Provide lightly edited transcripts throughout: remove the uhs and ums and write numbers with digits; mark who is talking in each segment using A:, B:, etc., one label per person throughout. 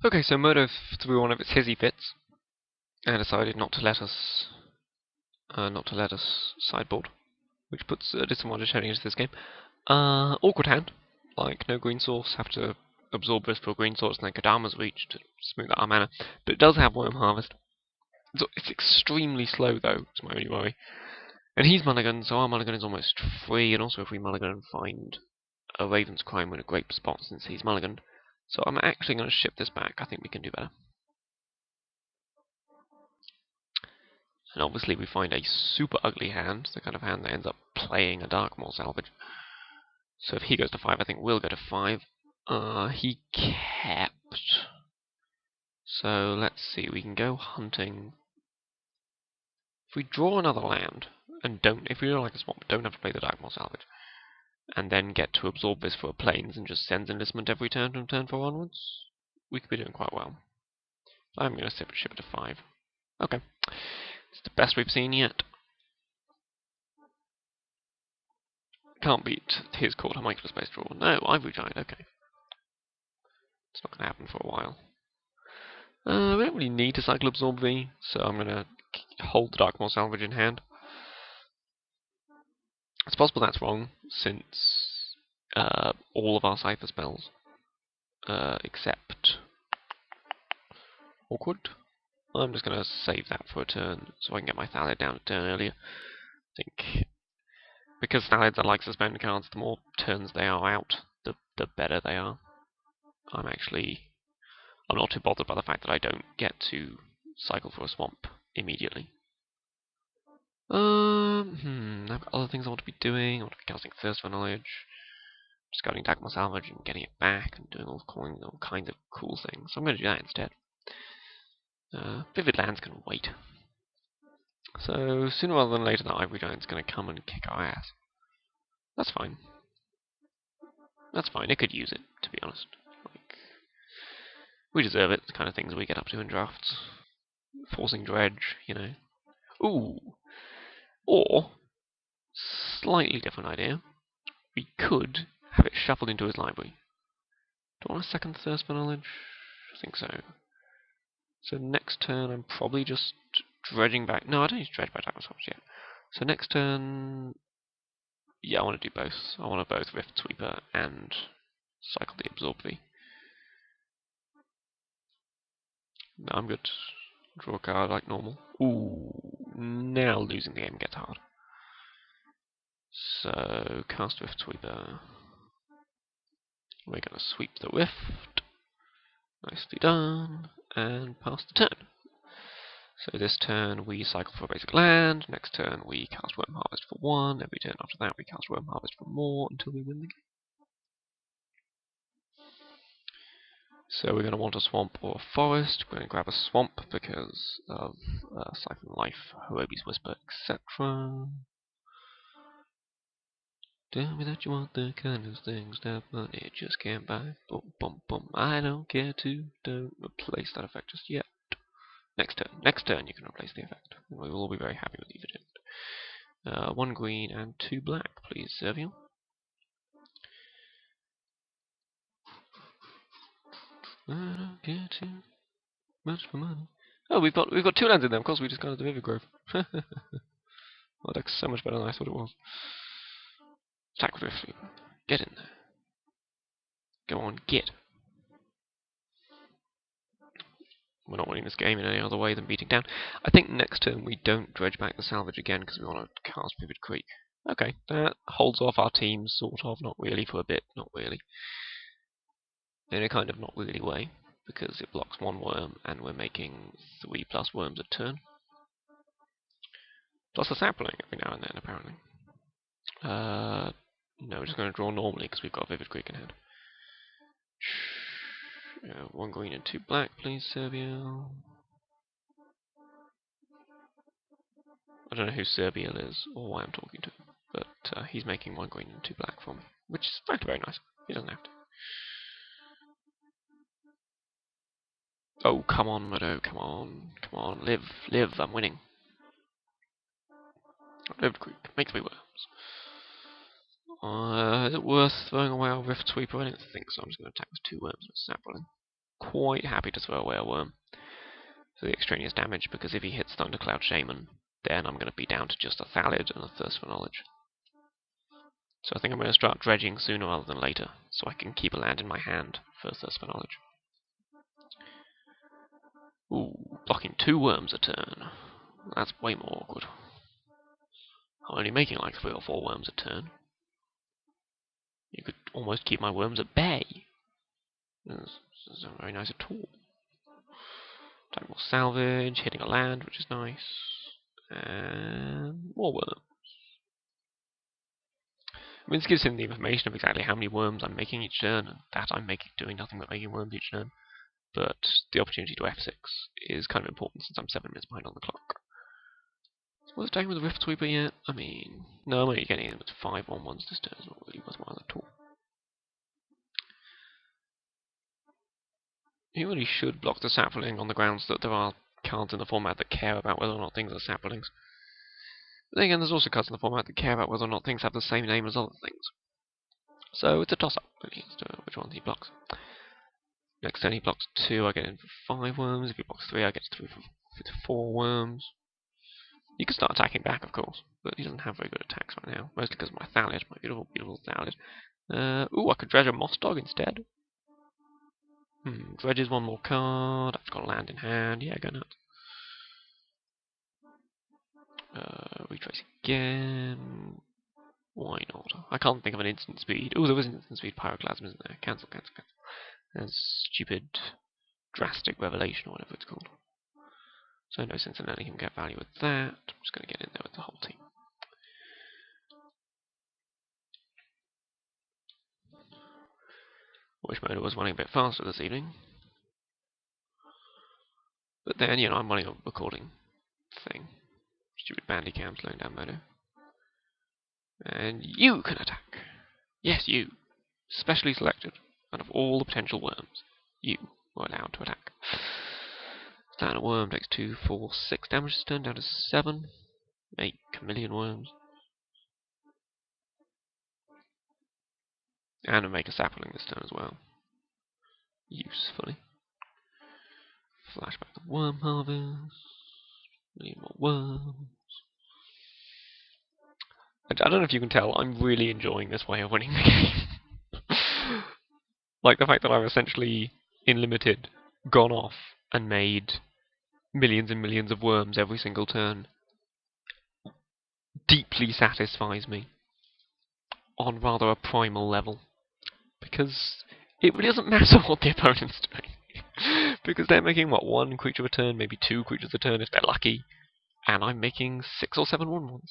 A: Okay, so Moto threw one of its hizzy fits and decided not to let us sideboard, which puts a disadvantage heading into this game. Awkward hand, like no green source, have to absorb this for a green source and then Kodama's Reach to smooth out our mana. But it does have Worm Harvest. It's extremely slow though, it's my only worry. And he's Mulligan, so our Mulligan is almost free, and also if we Mulligan and find a Raven's Crime, we're in a great spot since he's Mulligan. So I'm actually going to ship this back. I think we can do better. And obviously we find a super ugly hand, the kind of hand that ends up playing a Darkmaw Salvage. So if he goes to 5, I think we'll go to 5. He kept. So let's see, we can go hunting. If we draw another land, and if we don't like a swamp, don't have to play the Darkmaw Salvage, and then get to absorb this for a plains and just sends enlistment every turn from turn 4 onwards, we could be doing quite well. I'm going to ship it to 5. Okay. It's the best we've seen yet. Can't beat his Court Homunculus space draw. No, Ivory Giant, okay. It's not going to happen for a while. We don't really need to cycle Absorb V, so I'm going to hold the Darkmaw Salvage in hand. It's possible that's wrong, since all of our Cypher spells, except Awkward. I'm just going to save that for a turn, so I can get my Thallid down a turn earlier. I think because Thalids are like suspend cards, the more turns they are out, the better they are. I'm not too bothered by the fact that I don't get to cycle for a swamp immediately. I've got other things I want to be doing. I want to be casting Thirst for Knowledge, discarding Darkmaw Salvage and getting it back, and doing all kinds of cool things. So I'm going to do that instead. Vivid Lands can wait. So sooner rather than later, that Ivory Giant's going to come and kick our ass. That's fine. That's fine. It could use it, to be honest. We deserve it. It's the kind of things we get up to in drafts. Forcing Dredge, you know. Ooh. Or, slightly different idea, we could have it shuffled into his library. Do I want a second Thirst for Knowledge? I think so. So next turn I'm probably just dredging back. No, I don't need to dredge back Darkmaw Salvage yet. So next turn, yeah, I want to do both. I want to both Rift Sweeper and cycle the Absorb V. No, I'm good. Draw a card like normal. Ooh, now losing the game gets hard. So, cast Rift Sweeper. We're going to sweep the Rift. Nicely done. And pass the turn. So this turn we cycle for a basic land. Next turn we cast Worm Harvest for 1. Every turn after that we cast Worm Harvest for more until we win the game. So we're going to want a swamp or a forest. We're going to grab a swamp because of Siphon Life, Horobi's Whisper, etc. Tell me that you want the kind of things that money just can't buy. Boom, boom, boom. I don't care to. Don't replace that effect just yet. Next turn you can replace the effect. We will all be very happy with you if you do. 1 green and 2 black, please, Servial. I don't care too much for money. Oh, we've got 2 lands in there. Of course, we discarded the Vivid Grove. Well, that's so much better than I thought it was. Attack with Rift Sweeper. Get in there. Go on, get. We're not winning this game in any other way than beating down. I think next turn we don't dredge back the salvage again because we want to cast Vivid Creek. Okay, that holds off our team, sort of. Not really for a bit, not really. In a kind of not really way, because it blocks 1 worm and we're making 3+ worms a turn. Plus a sapling every now and then, apparently. No, we're just going to draw normally because we've got Vivid Creek in hand. 1 green and 2 black, please, Servial. I don't know who Servial is or why I'm talking to him, but he's making 1 green and 2 black for me, which is frankly very nice. He doesn't have to. Oh, come on, Meadow, come on, live, I'm winning. Vivid Creek, make 3 worms. Is it worth throwing away our Rift Sweeper? I don't think so. I'm just going to attack with 2 worms and a sapling. quite happy to throw away a worm for the extraneous damage, because if he hits Thundercloud Shaman, then I'm going to be down to just a Thallid and a Thirst for Knowledge. So I think I'm going to start dredging sooner rather than later, so I can keep a land in my hand for Thirst for Knowledge. Ooh, blocking 2 worms a turn. That's way more awkward. I'm only making like 3 or 4 worms a turn. You could almost keep my worms at bay. This isn't very nice at all. Tactical Salvage, hitting a land, which is nice. And more worms. I mean, this gives him the information of exactly how many worms I'm making each turn, and that I'm doing nothing but making worms each turn. But the opportunity to F6 is kind of important since I'm 7 minutes behind on the clock. Was attacking with Rift Sweeper yet? I mean, no, I'm only getting in with 5 1/1s this turn. It's not really worthwhile at all. He really should block the sapling on the grounds that there are cards in the format that care about whether or not things are saplings. But then again, there's also cards in the format that care about whether or not things have the same name as other things. So it's a toss-up, really, as to which one he blocks. Next turn he blocks 2, I get in for 5 worms. If he blocks 3, I get 3 for 4 worms. You can start attacking back, of course, but he doesn't have very good attacks right now. Mostly because of my Thallid, my beautiful, beautiful Thallid. Ooh, I could dredge a Moss Dog instead. Dredges 1 more card. I've got a land in hand. Yeah, go nuts. Retrace again. Why not? I can't think of an instant speed. Oh, there was an instant speed Pyroclasm, isn't there? Cancel, cancel, cancel. That's stupid drastic revelation or whatever it's called. So no sense in letting him get value with that. I'm just going to get in there with the whole team. Wishmoda was running a bit faster this evening. But then, you know, I'm running a recording thing. Stupid Bandicam slowing down Modo. And you can attack. Yes, you. Specially selected. Out of all the potential worms, you were allowed to attack. Standard worm takes 2, 4, 6 damage this turn, down to 7. Make a million worms. And make a sapling this turn as well. Usefully. Flashback to Worm Harvest. Million more worms. I don't know if you can tell, I'm really enjoying this way of winning the game. Like the fact that I've essentially, in Limited, gone off and made millions and millions of worms every single turn deeply satisfies me on rather a primal level. Because it really doesn't matter what the opponent's doing. Because they're making, what, 1 creature a turn, maybe 2 creatures a turn if they're lucky. And I'm making 6 or 7 1/1s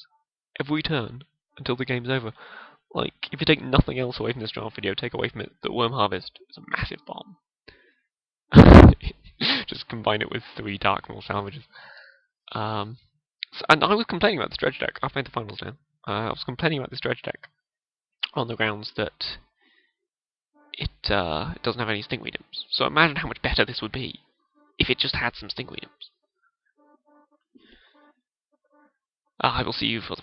A: every turn until the game's over. Like, if you take nothing else away from this draft video, take away from it that Worm Harvest is a massive bomb. Just combine it with 3 Darkmaul salvages. And I was complaining about this dredge deck. I've made the finals now. I was complaining about this dredge deck on the grounds that it doesn't have any Stink Mediums. So imagine how much better this would be if it just had some Stink Mediums. I will see you for the finals.